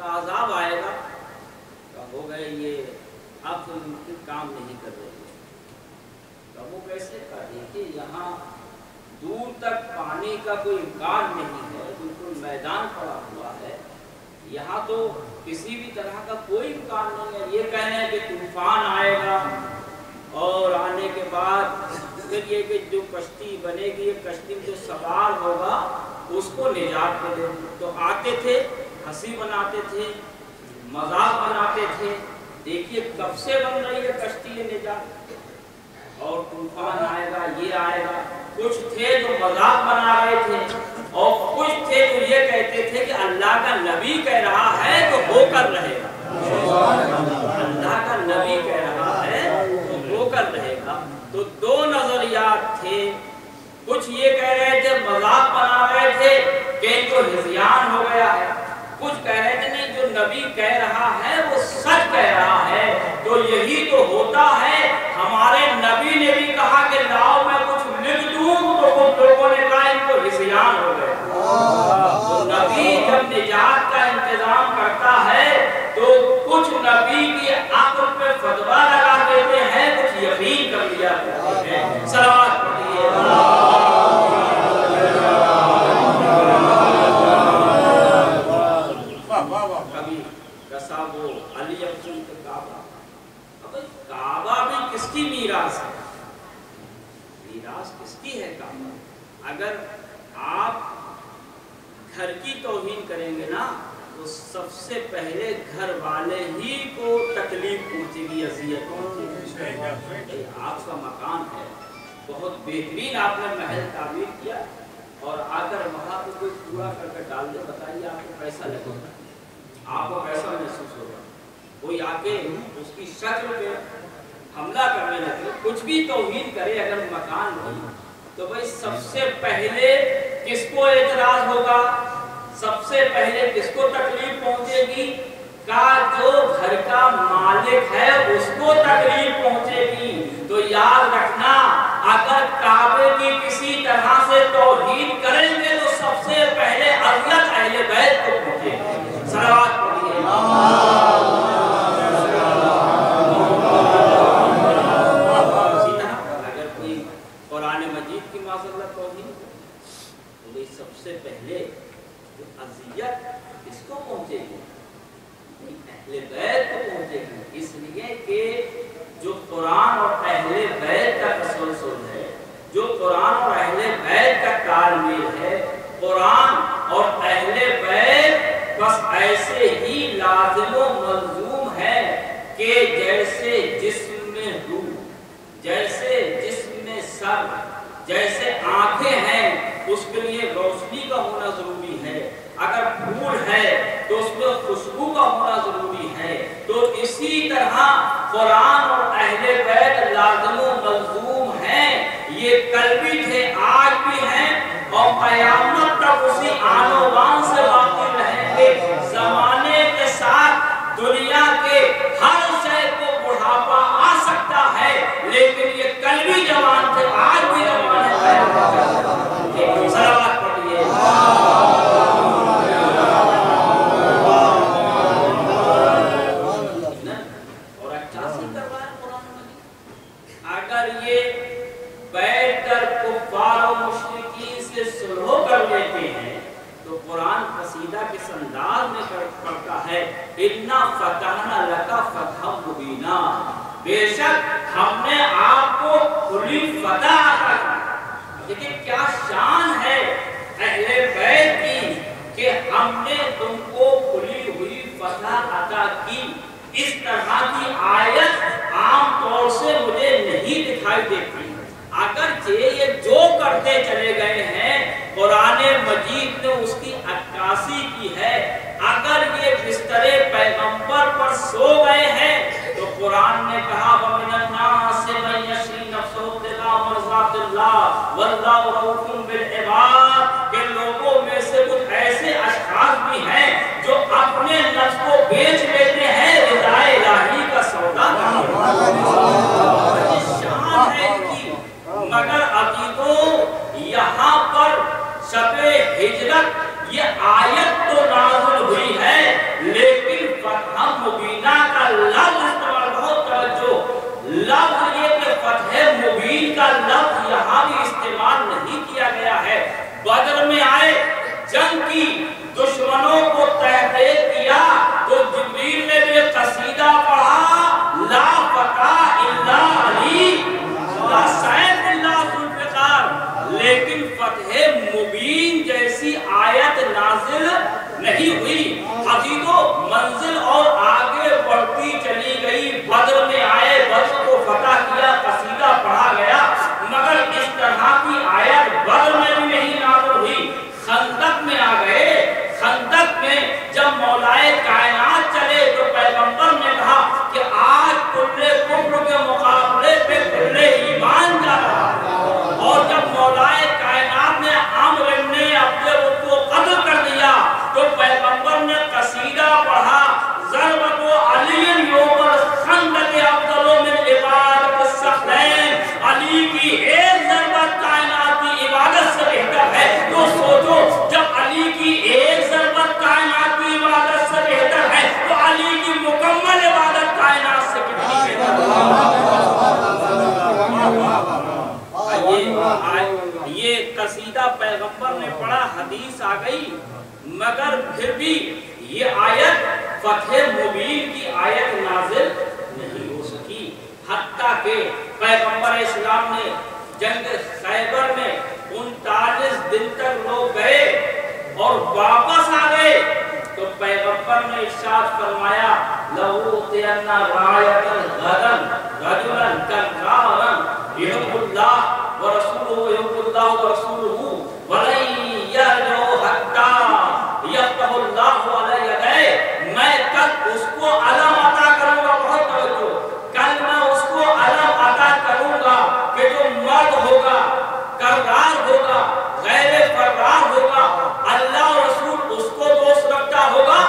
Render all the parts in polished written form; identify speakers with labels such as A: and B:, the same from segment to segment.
A: کا عذاب آئے گا تو ہو گئے یہ اب تو ممکن کام نہیں کر رہے ہیں. تو وہ کیسے کہا؟ دیکھیے یہاں دور تک پانی کا کوئی امکان نہیں ہے، بالکل میدان پڑا ہوا ہے، یہاں تو کسی بھی طرح کا کوئی امکان نہیں ہے. یہ کہنا ہے کہ طوفان آئے گا اور آنے کے بعد پھر یہ کہ جو کشتی بنے گی، یہ کشتی میں جو سوار ہوگا اس کو نجات دے دیں. تو آتے تھے، ہنسی بناتے تھے، مذاق بناتے تھے. دیکھیے کب سے بن رہی ہے کشتی یہ نجات، اور طوفان آئے گا، یہ آئے گا. کچھ تھے جو مذاق بنا رہے تھے اور کچھ تھے جو یہ کہتے تھے کہ اللہ کا نبی کہہ رہا ہے تو ہو کر رہے گا. اللہ کا نبی کہہ رہا ہے تو ہو کر رہے گا. تو دو نظریات تھے. کچھ یہ کہہ رہے تھے، مذاق بنا رہے تھے کہ ان کو ہذیان ہو گیا ہے. کچھ کہہ رہے تھے نہیں، جو نبی کہہ رہا ہے وہ سچ کہہ رہا ہے، تو یہی تو ہوتا ہے. ہمارے نبی نے بھی کہا کہ لاؤ میں کچھ لکھ دوں، تو کچھ لوگوں نے کہا ان کو ہذیان ہو گیا. تو نبی جب نجات کا انتظام کرتا ہے تو کچھ نبی کی عقل پہ فتویٰ لگا دیتے ہیں، کچھ یقین کر لیا کرتے ہیں. صلوات پڑھیے. کبھی کسا وہ علی افضل کے کعبہ. اب کعبہ بھی کس کی میراث ہے؟ میراث کس کی ہے کعبہ؟ اگر آپ گھر کی توہین کریں گے نا تو سب سے پہلے گھر والے ہی کو تکلیف پہنچے گی، اذیت پہنچے گی. آپ کا مکان ہے، بہت بہترین آپ نے محل تعمیر کیا، اور آ کر وہاں پہ کوئی کوڑا کر کے ڈال دے، بتائیے آپ کو کیسا لگے گا؟ آپ کو کیسا محسوس ہوگا؟ کوئی آ کے اس کی شکل پہ حملہ کرنے لگے، کچھ بھی توہین کرے اگر مکان نہیں، تو بھائی سب سے پہلے کس کو اعتراض ہوگا؟ سب سے پہلے کس کو تکلیف پہنچے گی؟ کا جو گھر کا مالک ہے اس کو تکلیف پہنچے گی. تو یاد رکھنا، اگر کعبے کی کسی طرح سے توہین کریں گے تو سب سے پہلے اذیت اہل بیت کو پہنچے گی. صلوات پڑھیے. اسی طرح اگر کوئی قرآن مجید کی معذرت توہین تو یہ سب سے پہلے اذیت کس کو پہنچے گی؟ اہل بیت کو پہنچے گی. اس لیے کہ جو قرآن اور اہل بیت کا تسلسل ہے، جو قرآن اور اہل بیت کا تال میل ہے، قرآن اور اہل بیت بس ایسے ہی لازم و ملزوم ہے کہ جیسے جسم میں روح، جیسے جسم میں سر، جیسے آنکھیں ہیں، اس کے لیے روشنی کا ہونا ضروری ہے. اگر پھول ہے تو اس میں خوشبو کا ہونا ضروری ہے. تو اسی طرح قرآن اور اہل بیت لازم و ملزوم ہیں. یہ کل بھی تھے، آج بھی ہیں، اور قیامت تک اسی آن و بان سے باقی رہیں گے. زمانے کے ساتھ دنیا کے ہر شے کو بڑھاپا آ سکتا ہے، لیکن یہ کل بھی جوان تھے، آج بھی جوان ہے. صلوات پڑھیے. اور اچھا سی کروایا قرآن مجید. اگر یہ بیٹھ کر کفار و مشرکین سے صلح کر لیتے ہیں تو قرآن قصیدہ کس انداز میں پڑھتا ہے؟ اِنَّا فَتَحْنَا لَكَ فَتْحًا مُبِينًا. بے شک ہم نے آپ کو کھلی فتح عطا کی. لیکن کیا شان ہے اہل بیت کی کہ ہم نے تم کو کھلی ہوئی فتح عطا کی. اس طرح کی آیت عام طور سے مجھے نہیں دکھائی دیتی. اگرچہ یہ جو کرتے چلے گئے ہیں قرآن مجید نے اس کی عکاسی کی ہے. اگر یہ بستر پیغمبر پر سو گئے ہیں تو قرآن نے کہا وَمِنَ النَّاسِ مَن يَشْرِي نَفْسَهُ ابْتِغَاءَ مَرْضَاتِ اللَّهِ وَاللَّهُ رَءُوفٌ بِالْعِبَادِ. کہ لوگوں میں سے کچھ ایسے اشخاص بھی ہیں جو اپنے نفس کو بیچ لیتے ہیں رضائے الہی کا سودا کرتے. شان ہے ان کی. مگر عقیدوں یہاں پر شب ہجرت یہ آیت تو نازل ہوئی ہے، لیکن مبین کی آیت نازل نہیں ہو سکی، حتیٰ کہ پیغمبر اسلام نے جنگ خیبر میں 39 دن تک لوگ گئے اور واپس آ گئے تو پیغمبر نے ارشاد فرمایا لَأُوتِيَنَّ رَايَةً غَدًا رَجُلًا كَرَّارًا يُحِبُّ اللَّهَ وَرَسُولُهُ وَيُحِبُّ اللَّهُ وَرَسُولُهُ وَلَن يَرْجِعُوا حَتَّى يَفْتَحَ اللَّهُ عَلَى يَدَيْهِ، میں کل اس کو علم عطا کروں گا، بہت توجہ، کل میں اس کو علم عطا کروں گا کہ جو مرد ہوگا، کرار ہوگا، غیر فرار ہوگا، اللہ اور رسول اس کو دوست رکھتا ہوگا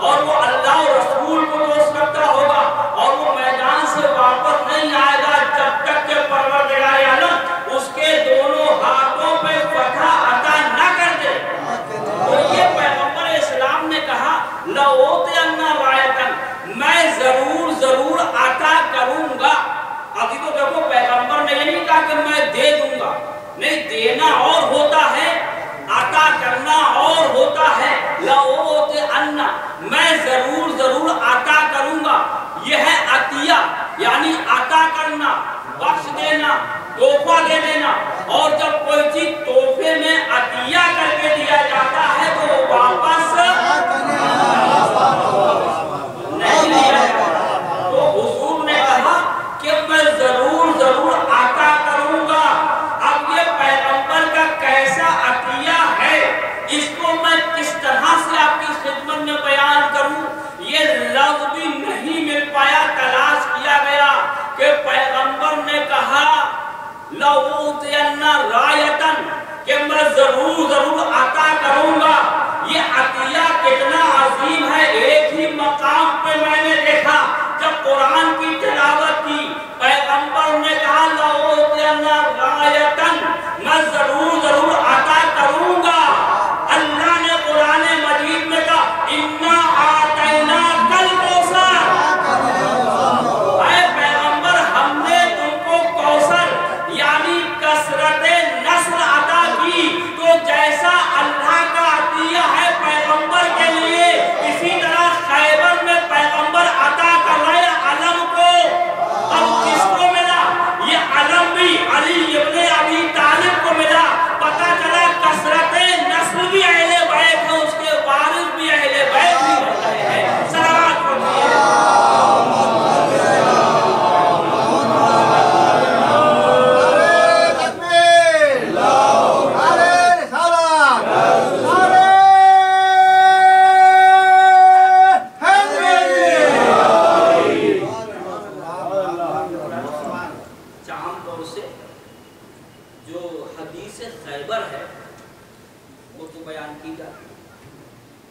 A: اور وہ اللہ اور رسول کو دوست رکھتا ہوگا اور وہ میدان سے واپس نہیں آئے گا جب تک کہ پروردگار عالم اس کے دونوں ہاتھوں پہ فتح عطا نہ کر دے۔ تو یہ پیغمبر اسلام نے کہا لَأُوتِيَنَّ رَايَةً، میں ضرور عطا کروں گا۔ ابھی تو دیکھو پیغمبر نے یہ نہیں کہا کہ میں دے دوں گا، نہیں، دینا اور ہوتا ہے، عطا کرنا اور ہوتا ہے۔ لَأُوتِيَنَّ، میں ضرور عطا کروں گا، یہ ہے عطیہ، یعنی عطا کرنا، بخش دینا، تحفہ دے دینا، اور جب کوئی چیز تحفے میں عطیہ کر کے دیا جاتا ہے تو وہ واپس نہیں لیا جاتا۔ تو حضور نے کہا کہ میں ضرور عطا کروں گا۔ اب یہ پیغمبر کا کیسا عطیہ ہے، اس کو میں کس طرح سے آپ کی خدمت میں بیان کروں، یہ لفظ بھی نہیں مل پایا، تلاش کیا گیا کہ پیغمبر نے کہا لَأُوتِيَنَّ رَايَةً، کہ میں ضرور عطا کروں گا۔ یہ عطیہ کتنا عظیم ہے، ایک ہی مقام پہ میں نے دیکھا جب قرآن کی تلاوت کی، پیغمبر نے کہا لَأُوتِيَنَّ رَايَةً، میں ضرور عطا کروں گا۔ اللہ نے قرآن مجید میں کہا اِنَّا أَعْطَيْنَاكَ الْكَوْثَرَ، اے پیغمبر ہم نے تم کو کوثر یعنی کثرت نسل عطا کی۔ تو جیسا اللہ کا عطیہ ہے پیغمبر کے لیے، اسی طرح خیبر میں پیغمبر عطا کر رہے علم کو۔ اب کس کو ملا یہ علم؟ بھی علی ابن ابی طالب کو ملا۔ پتہ چلا کثرت نسل بھی اہل بیت ہے، اس کے وارث بھی اہل بیت بھی بن رہے ہیں۔ صلوات پڑھیے۔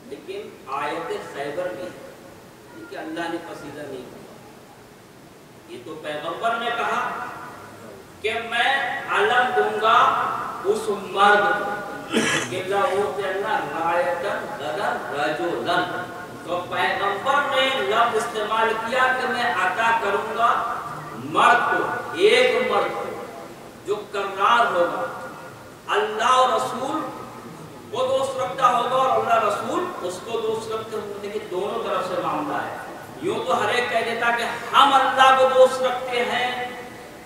A: لیکن آیت خیبر بھی ہے کہ اللہ نے پسیدہ نہیں کیا۔ یہ تو پیغمبر نے کہا کہ میں علم دوں گا اس مرد کو کہ لَأُوتِيَنَّ رَايَةً غَدًا رَجُلًا، تو پیغمبر نے لفظ استعمال کیا کہ میں عطا کروں گا مرد کو، ایک مرد کو جو کرار ہوگا، اللہ اور رسول وہ دوست رکھتا ہوگا اور اللہ رسول اس کو دوست رکھتے ہوتے ہیں، کہ دونوں طرف سے معاملہ ہے۔ یوں تو ہر ایک کہہ دیتا کہ ہم اللہ کو دوست رکھتے ہیں،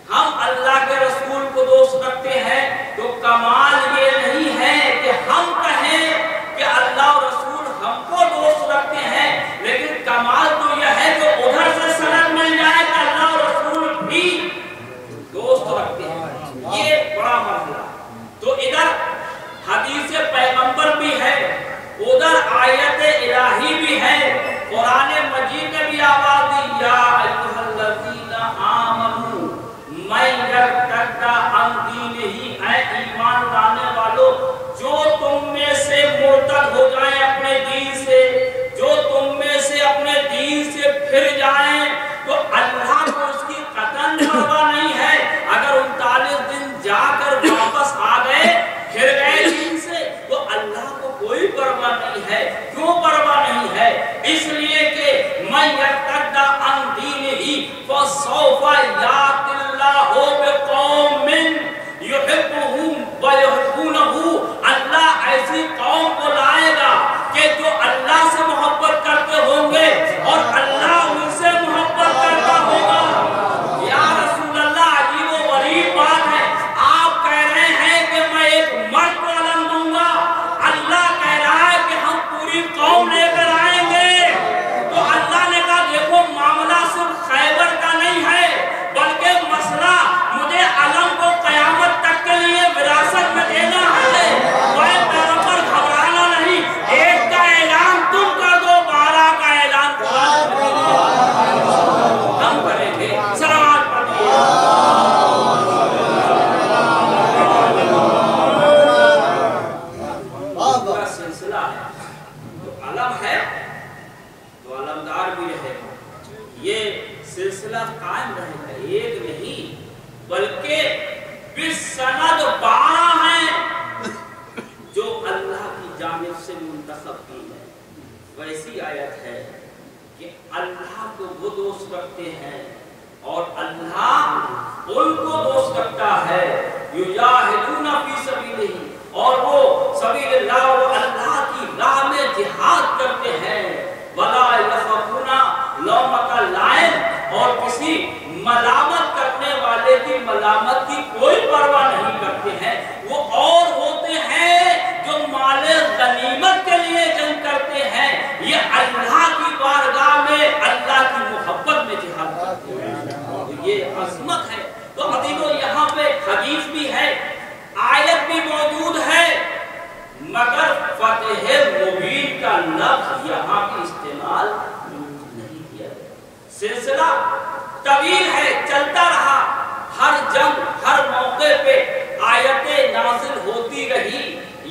A: ہم اللہ کے رسول کو دوست رکھتے ہیں، تو کمال یہ نہیں ہے کہ ہم کہیں کہ اللہ اور رسول ہم کو دوست رکھتے ہیں، لیکن کمال تو یہ ہے کہ ادھر سے سند مل جائے کہ اللہ اور رسول بھی دوست رکھتے ہیں۔ یہ بڑا مسئلہ۔ تو ادھر حدیث پیغمبر بھی ہے، ادھر آیت الہی بھی ہے، قرآن مجید میں بھی آواز دی یا ایھا الذین آمنوا من یرتد عن دینہ، اے ایمان لانے والو جو تم میں سے مرتد ہو جائیں اپنے دین سے، جو تم میں سے اپنے دین سے پھر جائیں، تو اللہ کو اس کی قطعاً پرواہ نہیں ہے۔ اگر 39 دن جا کر واپس آ گئے، پھر گئے دین سے، تو اللہ کو کوئی پرواہ نہیں ہے۔ کیوں پرواہ نہیں ہے؟ اس لیے کہ من یرتد عن دینہ فسوف یأتی اللہ بقوم یحبہم ویحبونہ، اللہ ایسی قوم کو لائے گا کہ جو اللہ سے محبت کرتے ہوں گے اور بھی رہے گا، یہ سلسلہ قائم رہے گا، ایک نہیں بلکہ 20 سند 12 ہیں جو اللہ کی جانب سے منتخب کی ہے۔ ویسی آیت ہے کہ اللہ کو وہ دوست رکھتے ہیں اور اللہ ان کو دوست رکھتا ہے، یجاہدون فی سبیلہ، اور وہ سبیل اللہ اور اللہ کی راہ میں جہاد کرتے ہیں، ولا یخافون لومۃ لائم، اور کسی ملامت کرنے والے کی ملامت کی کوئی پرواہ نہیں کرتے ہیں۔ وہ اور ہوتے ہیں جو مال غنیمت کے لیے جنگ کرتے ہیں، یہ اللہ کی بارگاہ میں اللہ کی محبت میں جہاد کرتے ہیں، یہ عظمت ہے۔ تو عزیزو یہاں پہ حدیث بھی ہے، آیت بھی موجود ہے، مگر فتح مبین کا لفظ یہاں بھی استعمال نہیں کیا گیا۔ سلسلہ طویل ہے، چلتا رہا، ہر جنگ ہر موقع پہ آیتیں نازل ہوتی رہی،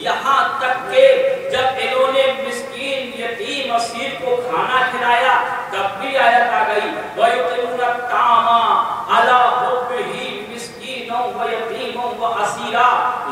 A: یہاں تک کہ جب انہوں نے مسکین یتیم اسیر کو کھانا کھلایا تب بھی آیت آ گئی، وَيُطْعِمُونَ الطَّعَامَ عَلَىٰ حُبِّهِ مِسْكِينًا وَيَتِيمًا وَأَسِيرًا۔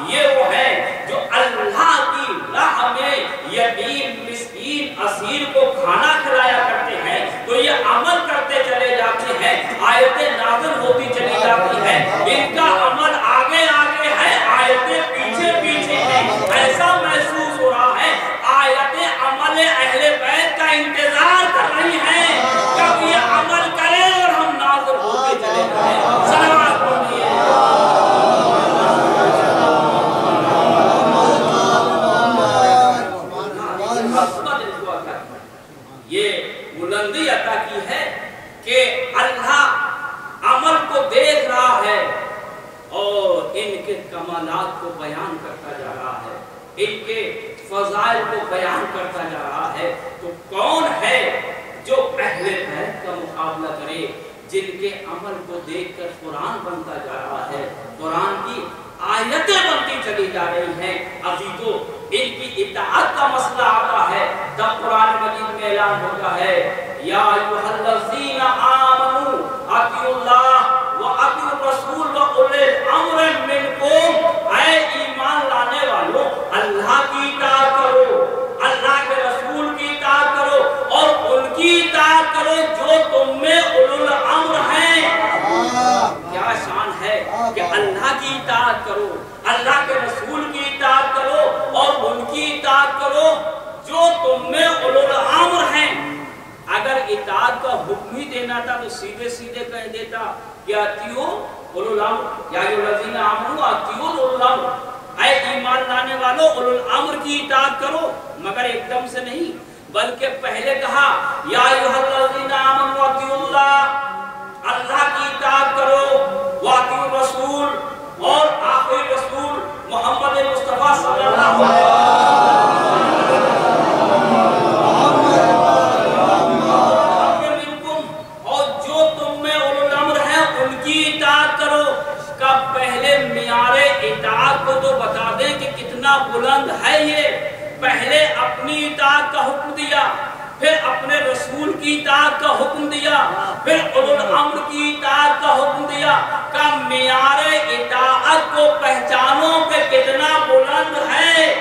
A: یہ وہ ہے جو اللہ کی راہ میں یتیم مسکین اسیر کو کھانا کھلایا کرتے ہیں، تو یہ عمل کرتے چلے جاتے ہیں، آیتیں نازل ہوتی چلی جاتی ہیں، ان کا عمل آگے آگے ہے، آیتیں پیچھے پیچھے ہیں۔ ایسا محسوس ہو رہا ہے آیتیں عمل اہل بیت کا انتظار کر رہی ہیں، کب یہ عمل کریں اور ہم نازل ہوتے چلے جائیں۔ صلوات پڑھیے۔ یہ بلندی عطا کی ہے کہ اللہ عمل کو دیکھ رہا ہے اور ان کے کمالات کو بیان کرتا جا رہا ہے، ان کے فضائل کو بیان کرتا جا رہا ہے۔ تو کون ہے جو اہل بیت کا مقابلہ کرے، جن کے عمل کو دیکھ کر قرآن بنتا جا رہا ہے، قرآن کی آیتیں بنتی چلی جا رہی ہیں۔ عزیزو ان کی اطاعت کا مسئلہ آتا ہے تب قرآن مجید میں اعلان ہوتا ہے، یا ایھا الذین آمنوا اطیعوا اللہ واطیعوا الرسول واولی الامر منکم، اے ایمان لانے والوں اللہ کی اطاعت کرو، اللہ کے رسول کی اطاعت کرو اور ان کی اطاعت کرو جو تم میں اولو الامر ہیں۔ کیا شان ہے کہ اللہ کی اطاعت کرو، اللہ کے رسول کی اطاعت کرو اور ان کی اطاعت کرو جو تم میں اولو الامر ہیں۔ اگر اطاعت کا حکم ہی دینا تھا تو سیدھے سیدھے کہہ دیتا کہ اطیعوا اولو الامر، یا ایھا الذین آمنوا اطیعوا اولو الامر، اے ایمان لانے والوں اولو الامر کی اطاعت کرو، مگر ایک دم سے نہیں، بلکہ پہلے کہا یا ایھا الذین آمنوا اطیعوا اللہ، اللہ کی اطاعت کرو، واطیعوا الرسول، اور آخری رسول محمد مصطفیٰ صلی اللہ علیہ وسلم، اور جو تم میں اولو الامر ہیں ان کی اطاعت کرو۔ کا پہلے معیار اطاعت کو تو بتا دیں کہ کتنا بلند ہے یہ۔ پہلے اپنی اطاعت کا حکم دیا، پھر اپنے رسول کی اطاعت کا حکم دیا، پھر اولو الامر کی اطاعت کا حکم دیا۔ کا معیار اطاعت کو پہچانو کہ کتنا بلند ہے۔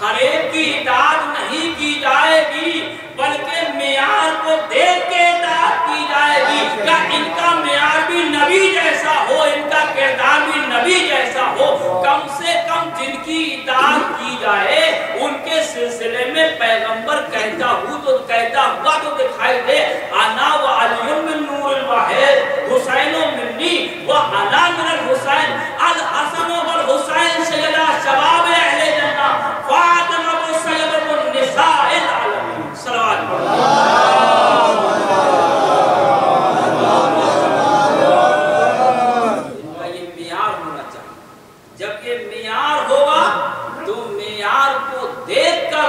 A: ہر ایک کی اطاعت نہیں کی جائے گی، بلکہ معیار کو دیکھ کے اطاعت کی جائے گی۔ کہ ان کا معیار بھی نبی جیسا ہو، ان کا کردار بھی نبی جیسا ہو۔ کم سے کم جن کی اطاعت کی جائے ان کے سلسلے میں پیغمبر کہتا ہوا تو دکھائی دے، انا و علی من نور الواحد حسین منی و انا من الحسین، الحسن والحسین سیدا شباب اہل جنہ، فاطمہ سیدۃ النساء العالمین۔ صلوات یہ معیار ہونا چاہیے۔ جب یہ معیار ہوگا تو معیار کو دیکھ کر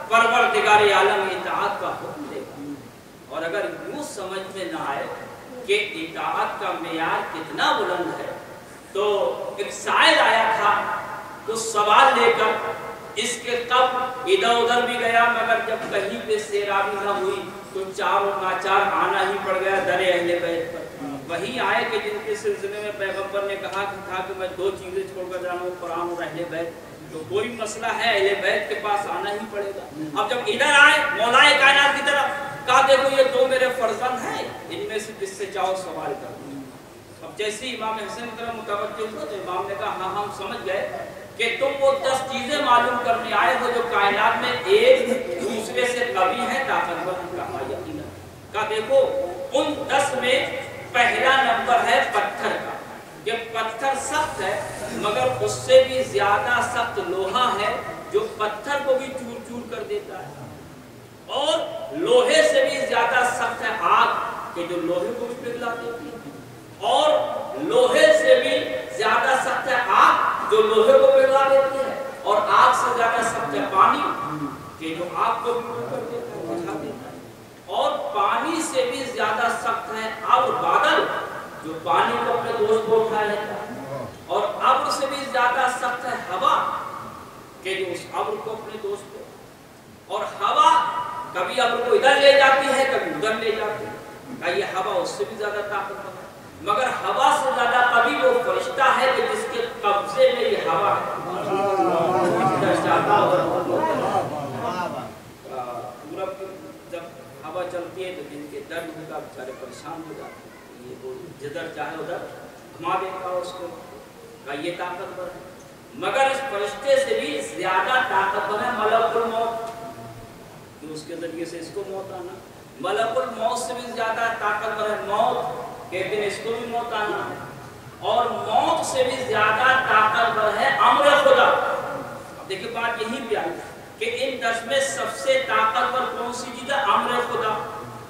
A: پروردگار عالم اطاعت کا حکم دے گا۔ اور اگر یوں سمجھ میں نہ آئے کہ اطاعت کا معیار کتنا بلند ہے، تو ایک شاعر آیا تھا تو سوال لے کر اس کے قبل ادھر ادھر بھی گیا، مگر جب کہیں پہ سیرابی نہ ہوئی تو چار و ناچار آنا ہی پڑ گیا در اہل بیت پر۔ وہی آئے کہ جن کے سلسلے میں پیغمبر نے کہا کہ میں دو چیزیں چھوڑ کر جانا ہوں، قرآن اور اہل بیت، تو کوئی مسئلہ ہے اہل بیت کے پاس آنا ہی پڑے گا۔ اب جب ادھر آئے مولا کائنات کی طرف، کہا دیکھو یہ دو میرے فرزند ہیں، ان میں سے جس سے چاہو سوال کرو۔ اب جیسے امام حسن کی طرف متوجہ ہوا تو امام نے کہا ہاں ہم سمجھ گئے کہ تم وہ 10 چیزیں معلوم کرنے آئے ہو جو کائنات میں ایک دوسرے سے قوی ہیں، طاقتور ہیں۔ کہا یقینا۔ کہا دیکھو ان 10 میں پہلا نمبر ہے پتھر کا، کہ پتھر سخت ہے مگر اس سے بھی زیادہ سخت لوہا ہے جو پتھر کو بھی چور چور کر دیتا ہے، اور لوہے سے بھی زیادہ سخت ہے آگ کہ جو لوہے کو بھی پگھلا دیتی ہے، اور لوہے سے بھی زیادہ سخت ہے آگ جو لوہے کو پگھلا دیتی ہے، اور آگ سے زیادہ سخت ہے پانی کہ جو آگ کو بھی کر دیتا ہے، بجھا دیتا ہے، اور پانی سے بھی زیادہ سخت ہے اب بادل جو پانی کو اپنے دوست کو اٹھا لیتا ہے، اور ابر سے بھی زیادہ سخت ہے ہوا کہ جو اس ابر کو اپنے دوست کو، اور ہوا کبھی ابر کو ادھر لے جاتی ہے کبھی ادھر لے جاتی ہے، کہ یہ ہوا اس سے بھی زیادہ طاقتور ہے، مگر ہوا سے زیادہ کبھی وہ فرشتہ ہے کہ جس کے قبضے میں یہ ہوا ہے، جب ہوا چلتی ہے تو جن کے درد ہوگا بیچارے پریشان ہو جاتے ہیں، یہ وہ جدھر چاہے ادھر گھما دیتا اس کو، کہ یہ طاقتور ہے، مگر اس فرشتے سے بھی زیادہ طاقتور ہے ملک الموت، کہ اس کے ذریعے سے اس کو موت آنا، ملک الموت سے بھی زیادہ طاقتور ہے موت کہ ایک دن اس کو بھی موت آنا ہے، اور موت سے بھی زیادہ طاقتور ہے امر خدا۔ اب دیکھیں بات یہی بھی آئی کہ ان 10 میں سب سے طاقتور کون سی چیز ہے؟ امر خدا۔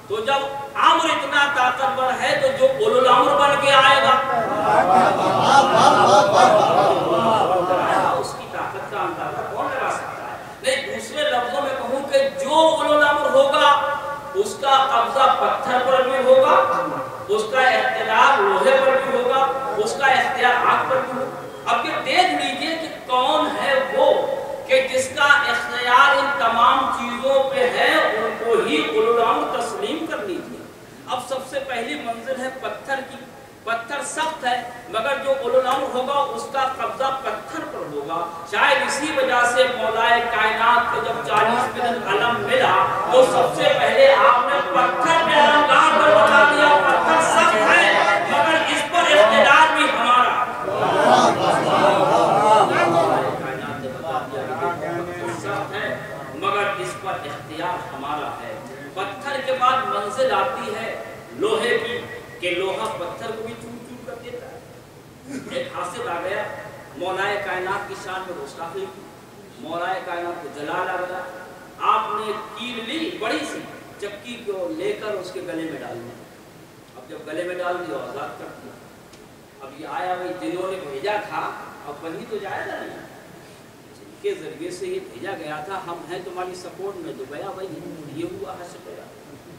A: تو جب امر اتنا طاقتور ہے تو جو اولو الامر بن کے آئے گا اس کی طاقت کا اندازہ کون لگا سکتا ہے؟ نہیں، دوسرے لفظوں میں کہوں کہ جو اولو الامر ہوگا اس کا قبضہ پتھر پر بھی ہوگا، اس کا اختیار لوہے پر بھی ہوگا، اس کا اختیار آگ پر بھی ہوگا۔ اب یہ دیکھ لیجئے کہ کون ہے وہ کہ جس کا اختیار ان تمام چیزوں پہ ہے، ان کو ہی اولو الامر تسلیم کر لیجئے۔ اب سب سے پہلی منزل ہے پتھر کی، پتھر سخت ہے مگر جو اولو الامر ہوگا اس کا قبضہ پتھر پر ہوگا۔ شاید اسی وجہ سے مولا کائنات کو جب 40 منٹ علم ملا تو سب سے پہلے آپ نے پتھر میں علمگاہ پر بتا دیا پتھر سخت ہے مگر اس پر اقتدار بھی ہمارا۔ کائنات نے بتا دیا پتھر سخت ہے مگر اس پر اختیار ہمارا ہے۔ پتھر کے بعد منزل آتی ہے لوہے کی کہ لوہا پتھر کو بھی چور چور کر دیتا ہے۔ ایک حاسد آ گیا مولا کائنات کی شان میں گستاخی کی، مولا کائنات کو جلا لگا، آپ نے کیل لی بڑی سی چکی کو لے کر اس کے گلے میں ڈال دیا۔ اب جب گلے میں ڈال دیا آزاد کر دیا۔ اب یہ آیا بھائی جنہوں نے بھیجا تھا اب وہی تو جائے گا نہیں، جن کے ذریعے سے یہ بھیجا گیا تھا ہم ہیں تمہاری سپورٹ میں، تو گیا بھائی یہ ہوا ہے شکریہ۔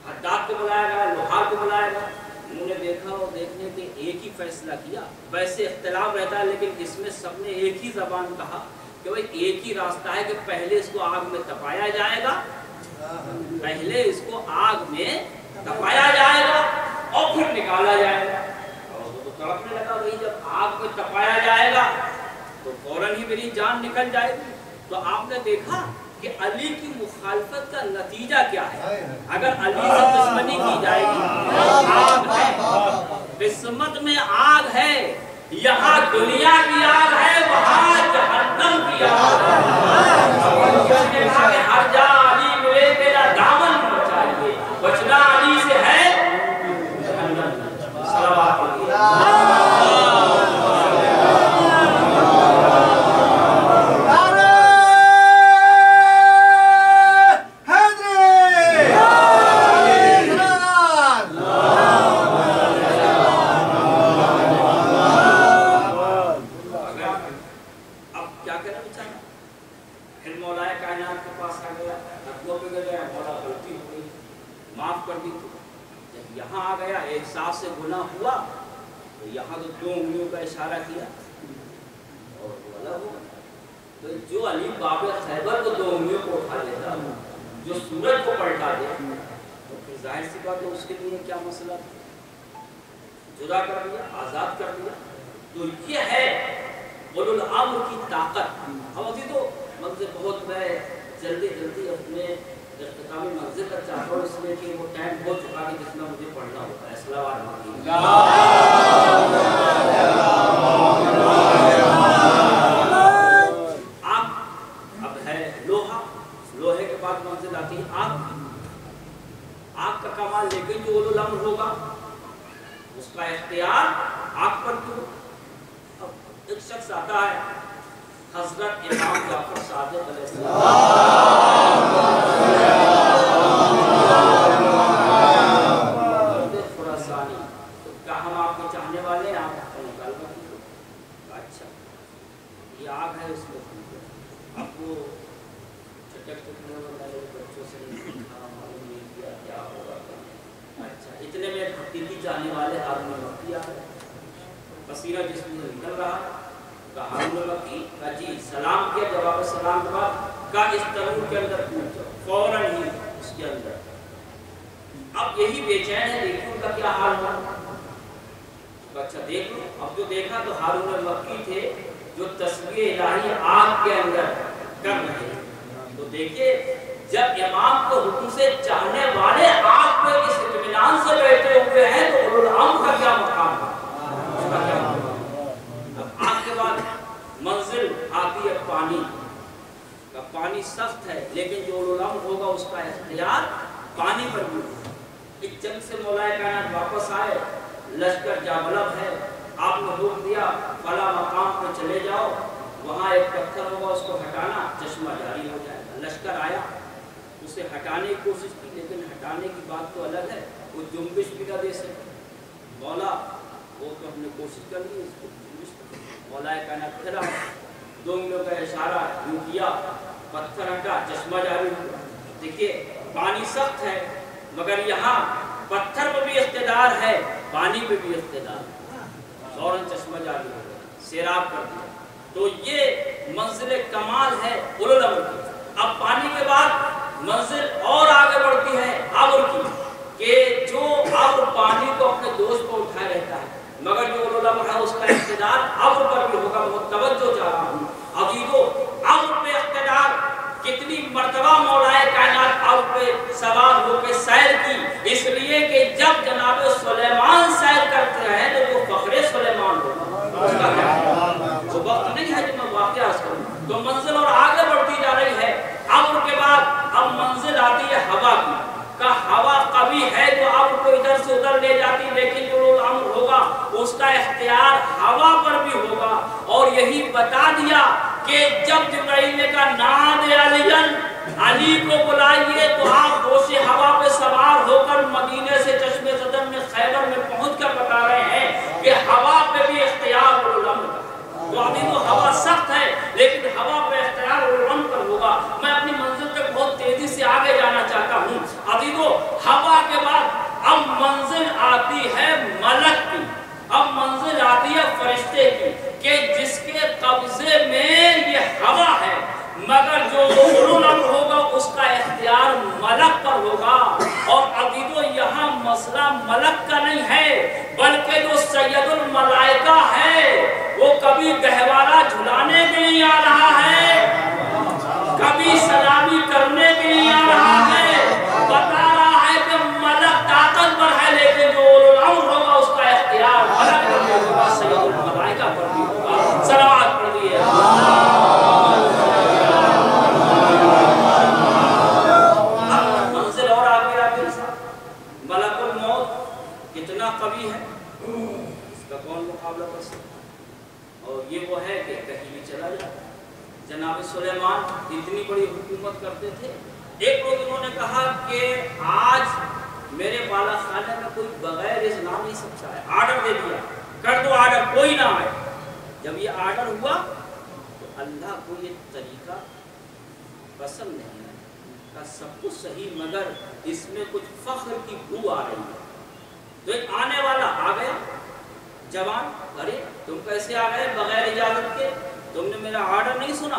A: حداد کو بلایا گیا، لوہار کو بلایا گیا، انہوں نے دیکھا اور دیکھنے کے ایک ہی فیصلہ کیا۔ ویسے اختلاف رہتا ہے لیکن اس میں سب نے ایک ہی زبان کہا کہ بھئی ایک ہی راستہ ہے کہ پہلے اس کو آگ میں تپایا جائے گا، پہلے اس کو آگ میں تپایا جائے گا اور پھر نکالا جائے گا۔ اور وہ تو تڑپنے لگا بھئی جب آگ میں تپایا جائے گا تو فوراً ہی میری جان نکل جائے گی۔ تو آپ نے دیکھا کہ علی کی مخالفت کا نتیجہ کیا ہے؟ اگر علی سے دشمنی کی جائے گی آگ ہے، قسمت میں آگ ہے، یہاں دنیا کی آگ ہے وہاں جہنم کی آگ ہے۔ ہر جا علی ملے تیرا دامن بچائیے، بچنا علی سے ہے جہنم۔ صلوات اللہ سے گناہ ہوا تو یہاں تو 2 انگلیوں کا اشارہ کیا اور وہ الگ ہوا۔ تو جو علی باب خیبر کو 2 انگلیوں کو اٹھا لیتا، جو سورج کو پلٹا دے، تو پھر ظاہر سی بات ہے اس کے لیے کیا مسئلہ تھا، جدا کر دیا، آزاد کر دیا. تو یہ ہے اولو الامر کی طاقت. اب ابھی تو منظر بہت میں جلدی اپنے اختتامی منظر پر چاہتا ہوں، اس لیے کہ وہ ٹائم ہو چکا ہے جس میں مجھے پڑھنا ہوتا ہے. السلام علیکم. اب ہے لوہے کے بعد منزل آتی ہے آگ کا کمال. لیکن جو اولو الامر ہوگا اس کا اختیار آگ پر کیوں؟ اب ایک شخص آتا ہے حضرت امام جعفر صادق علیہ السلام خراسانی، تو کیا ہم آپ کے چاہنے والے ہیں، آپ کا مطالبہ کیجیے. اچھا یہ آگ ہے اس میں آپ کو چٹک بچوں سے معلوم نہیں کیا کیا ہوگا. اچھا اتنے میں حقیقی جانے والے ہارون مکی آ گئے، پسینہ جسم سے نکل رہا. کہا ہارون مکی کا جی سلام کیا، جواب سلام کے بعد کا اس تنور کے اندر کود جاؤ، فوراً ہی اس کے اندر. اب یہی بے چین ہے، دیکھو ان کا کیا حال ہوا. اچھا دیکھ لو. اب جو دیکھا تو ہارون مکی تھے جو تسبیح الہی آگ کے اندر کر رہے ہیں. تو دیکھیے جب امام کو حکم سے چاہنے والے آگ پہ اس اطمینان سے بیٹھے ہوئے ہیں تو اولو الامر کا کیا مقام ہے. اب آگ کے بعد منزل آتی ہے پانی کا. پانی سخت ہے لیکن جو اولو الامر ہوگا اس کا اختیار پانی پر بھی. ایک جنگ سے مولا کائنات واپس آئے، لشکر جابلب ہے، آپ نے حکم دیا فلاں مقام پہ چلے جاؤ، وہاں ایک پتھر ہوگا اس کو ہٹانا، چشمہ جاری ہو جائے گا. لشکر آیا، اسے ہٹانے کی کوشش کی لیکن ہٹانے کی بات تو الگ ہے، وہ جنبش بھی نہ دے سکے. مولا وہ تو ہم نے کوشش کر لی اس کو جنبش کر. مولا کائنات پھرا، دو انگلیوں کا اشارہ یوں کیا، پتھر ہٹا، چشمہ جاری ہوا. دیکھیے پانی سخت ہے مگر یہاں پتھر پہ بھی اقتدار ہے، پانی پہ بھی اقتدار ہے. فوراً چشمہ جاری ہو گیا، سیراب کر دیا. تو یہ منزل کمال ہے اولو الامر کی. اب پانی کے بعد منزل اور آگے بڑھتی ہے آبر کی، کہ جو آبر پانی کو اپنے دوست کو اٹھائے رہتا ہے مگر جو اولو الامر ہے اس کا اقتدار آبر پر بھی ہوگا. بہت توجہ چاہ رہا ہوں عزیزو، آبر پہ اقتدار کتنی مرتبہ مولا کائنات آبر پہ سوار ہو کے سیر کی. اس لیے کہ جب جناب سلیمان سیر کرتے ہیں تو جو فخر سلیمان ہوگا اس کا کیا ہے؟ وہ وقت نہیں ہے جو میں واقعہ عرض کروں. تو منزل اور آگے بڑھتی جا رہی ہے. اب کے بعد اب منزل آتی ہے ہوا کی. کا ہوا قوی ہے جو اب کو ادھر سے ادھر لے جاتی، لیکن جو امر ہوگا اس کا اختیار ہوا پر بھی ہوگا. اور یہی بتا دیا کہ جب جبرائیل نے کہا ناد علی کو بلائیے تو آپ ہوش ہوا پہ سوار ہو کر مدینے سے چشمے صدر میں خیبر میں پہنچ کر بتا رہے ہیں کہ ہوا پہ بھی اختیار الامر کا. تو ابھی تو ہوا سخت ہے لیکن ہوا پہ اختیار الامر پر ہوگا. میں اپنی منزل پہ بہت تیزی سے آگے جانا چاہتا ہوں. ابھی تو ہوا کے بعد اب منزل آتی ہے ملک کی، اب منزل آتی ہے فرشتے کی، کہ جس کے قبضے میں یہ ہوا ہے مگر جو اولو الامر ہوگا اس کا اختیار ملک پر ہوگا. اور ابھی تو یہاں مسئلہ ملک کا نہیں ہے بلکہ جو سید الملائکہ ہے وہ کبھی گہوارہ جھلانے کے لیے آ رہا ہے، کبھی سلامی کرنے کے لیے آ رہا ہے. بتا رہا ہے کہ ملک طاقتور ہے لیکن جو اولو الامر ہوگا اس کا اختیار ملک پر بھی ہوگا، سید الملائکہ پر بھی ہوگا. صلوات پڑھیے. منزل اور آگے آگے ملک الموت کتنا قوی ہے اس کا کون مقابلہ کر سکتا. اور یہ وہ ہے کہ کہیں بھی چلا جائے. جناب سلیمان اتنی بڑی حکومت کرتے تھے. ایک روز انہوں نے کہا کہ آج میرے بالا خانے میں کوئی بغیر اذن نہیں سکتا ہے. آرڈر دے دیا، کر دو آرڈر، کوئی نہ آئے. جب یہ آرڈر ہوا تو اللہ کو یہ طریقہ پسند نہیں ہے. سب کچھ صحیح مگر اس میں کچھ فخر کی بو آ رہی ہے. تو ایک آنے والا آ گیا جوان، ارے تم کیسے آ گئے بغیر اجازت کے، تم نے میرا آرڈر نہیں سنا.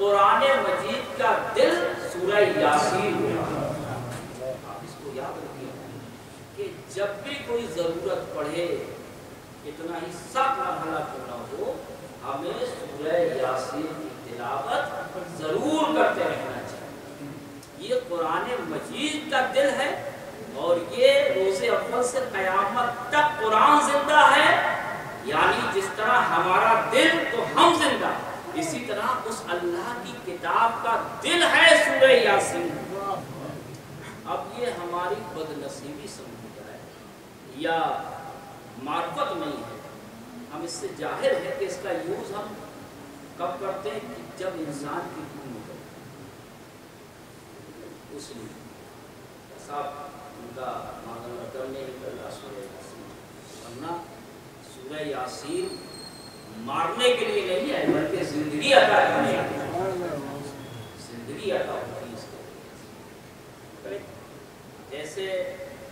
A: قرآن مجید کا دل سورہ یاسین ہے۔ آپ اس کو یاد رکھیے کہ جب بھی کوئی ضرورت پڑے اتنا ہی سخت مرحلہ کیوں نہ ہو، ہمیں سورہ یاسین کی تلاوت ضرور کرتے رہنا چاہیے۔ یہ قرآن مجید کا دل ہے اور یہ روز اول سے قیامت تک قرآن زندہ ہے، یعنی جس طرح ہمارا دل تو ہم زندہ، اسی طرح اس اللہ کی کتاب کا دل ہے سورہ یاسین۔ اب یہ ہماری بدنصیبی سمجھی جائے یا معرفت نہیں ہے، ہم اس سے ظاہر ہے کہ اس کا یوز ہم کب کرتے ہیں کہ جب انسان کی خون نکلے، اس لیے صاحب ان کا معاملہ کرنے ہی کر رہا سورہ یاسین، ورنہ سورہ یاسین مارنے کے لیے نہیں ہے بلکہ زندگی عطا کرنے کے لیے، زندگی عطا ہوتی ہے اس کے لیے۔ جیسے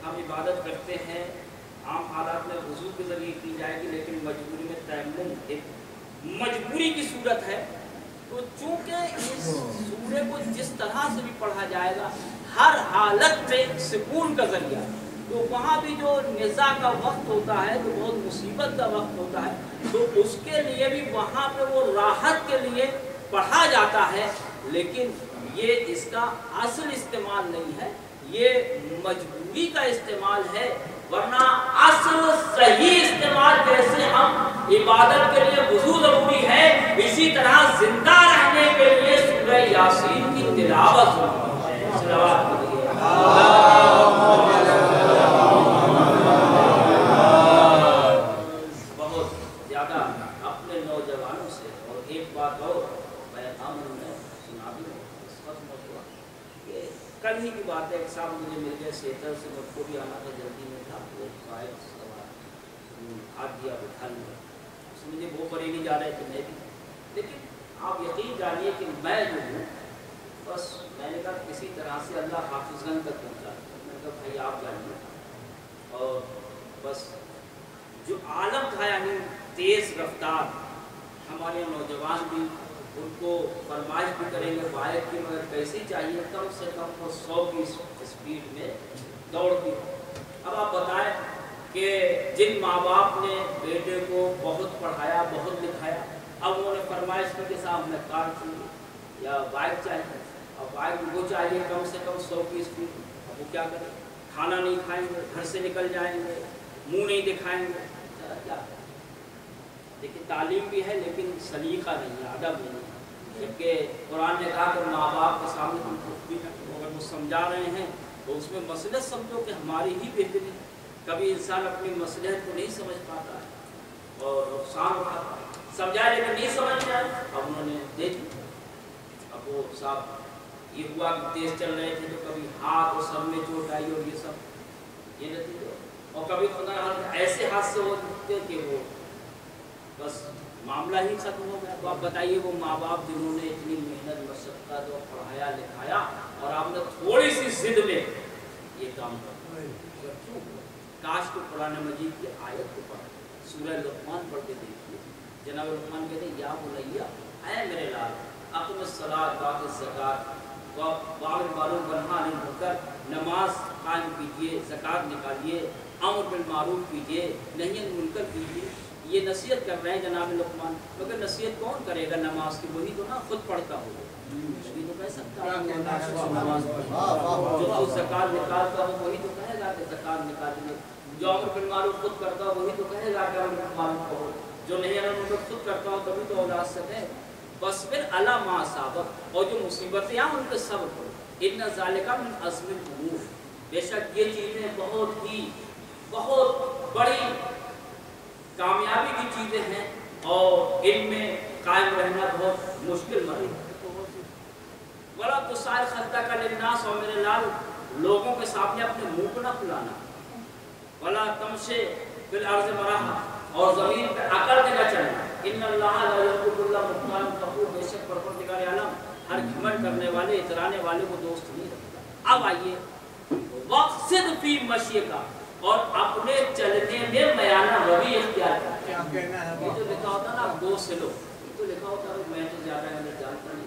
A: ہم عبادت کرتے ہیں عام حالات میں وضو کے ذریعے کی جائے گی، لیکن مجبوری میں تیمم ایک مجبوری کی صورت ہے، تو چونکہ اس سورہ کو جس طرح سے بھی پڑھا جائے گا ہر حالت میں سکون کا ذریعہ، تو وہاں بھی جو نزاع کا وقت ہوتا ہے تو بہت مصیبت کا وقت ہوتا ہے، تو اس کے لیے بھی وہاں پہ وہ راحت کے لیے پڑھا جاتا ہے، لیکن یہ اس کا اصل استعمال نہیں ہے، یہ مجبوری کا استعمال ہے، ورنہ اصل صحیح استعمال جیسے ہم عبادت کے لیے وضو ضروری ہے، اسی طرح زندہ رہنے کے لیے سورہ یاسین کی تلاوت ضروری ہے۔ صلوات پڑھیے۔ بہت زیادہ اپنے نوجوانوں سے، اور ایک بات اور میں سنا بھی ہوں اس وقت موضوع کہ کل ہی کی بات ہے، ایک صاحب مجھے مل گئے سیٹر سے، مجھ کو بھی آنا تھا جلدی میں تھا، وہ بائک سوار ہاتھ دیا بٹھا لیا، اس میں مجھے وہ بریلی جا رہے تھے میں بھی، لیکن آپ یقین جانیے کہ میں جو ہوں بس میں نے کہا کسی طرح سے اللہ حافظ گنج تک پہنچا، میں نے کہا بھائی آپ جانیے، اور بس جو عالم تھا یعنی تیز رفتار، ہمارے نوجوان بھی ان کو فرمائش بھی کریں گے بائک کی، مگر کیسی چاہیے کم سے کم وہ 100 کی اسپیڈ میں دوڑتی۔ اب آپ بتائیں کہ جن ماں باپ نے بیٹے کو بہت پڑھایا بہت لکھایا، اب انہوں نے فرمائش کی کہ صاحب ہمیں کار چاہیے یا بائک چاہیے، اور بائک وہ چاہیے کم سے کم 100 کی اسپیڈ، اب وہ کیا کریں، کھانا نہیں کھائیں گے، گھر سے نکل جائیں گے، منہ نہیں دکھائیں گے، کیا دیکھیں تعلیم بھی ہے لیکن سلیقہ نہیں ہے، ادب نہیں ہے، جبکہ قرآن نے کہا کہ ماں باپ کے سامنے تم کچھ بھی اگر وہ سمجھا رہے ہیں تو اس میں مصلحت سمجھو کہ ہماری ہی بہتری، کبھی انسان اپنی مصلحت کو نہیں سمجھ پاتا ہے اور نقصان اٹھاتا ہے، سمجھائے لیکن نہیں سمجھ جائے۔ اب انہوں نے دیکھ، اب وہ صاحب یہ ہوا کہ تیز چل رہے تھے تو کبھی ہاتھ اور سر میں چوٹ آئی اور یہ سب یہ نتیجہ، اور کبھی خدا ایسے حادثے ہوتے کہ وہ بس معاملہ ہی ختم ہو گیا۔ تو آپ بتائیے وہ ماں باپ جنہوں نے اتنی محنت مشقت اور پڑھایا لکھایا، اور آپ نے تھوڑی سی ضد میں یہ کام کر، کاش کو قرآن مجید کی آیت کو پڑھ، سورہ لقمان پڑھ کے دیکھیے، جناب لقمان کہتے ہیں یا بنیا اے میرے لال اقم الصلاۃ وآت الزکوٰۃ وامر بالمعروف ونہی عن المنکر، نماز قائم کیجیے، زکوٰۃ نکالیے، امر بالمعروف کیجیے، نہی عن المنکر کیجیے، یہ نصیحت کر رہے ہیں جناب لقمان۔ مگر نصیحت کون کرے گا نماز کی؟ وہی تو نا خود پڑھتا ہو، وہی تو کہہ سکتا ہے نماز جو خود زکوٰۃ نکالتا ہو وہی تو کہے گا کہ زکوٰۃ نکالیے، جو امر بالمعروف خود کرتا ہو وہی تو کہے گا کہ امر بالمعروف کرو، جو نہیں ہے خود کرتا ہو تبھی تو اولاد سے ہے۔ بس پھر اللہ ما صابق، اور جو مصیبتیں ہیں ان پہ صبر کرو، ان ذالک من عزم الامور، بے شک یہ چیزیں بہت بڑی کامیابی کی چیزیں ہیں اور ان میں قائم رہنا بہت مشکل مرحلہ ہے۔ ولا تسائر خدک للناس، اور میرے لال لوگوں کے سامنے اپنے منہ کو نہ کھلانا، ولا تمشی فی الارض مرحا، اور زمین پہ عقل کے نہ چلنا، ان اللہ لا یحب کل مختال فخور، بے شک پروردگار عالم ہر گھمنڈ کرنے والے اترانے والے کو دوست نہیں رکھتا۔ اب آئیے وقصد فی مشیک، اور اپنے چلنے میں میانہ روی اختیار کرنا۔ یہ جو لکھا ہوتا نا دو سلو، یہ تو لکھا ہوتا ہے میں تو زیادہ جانتا نہیں،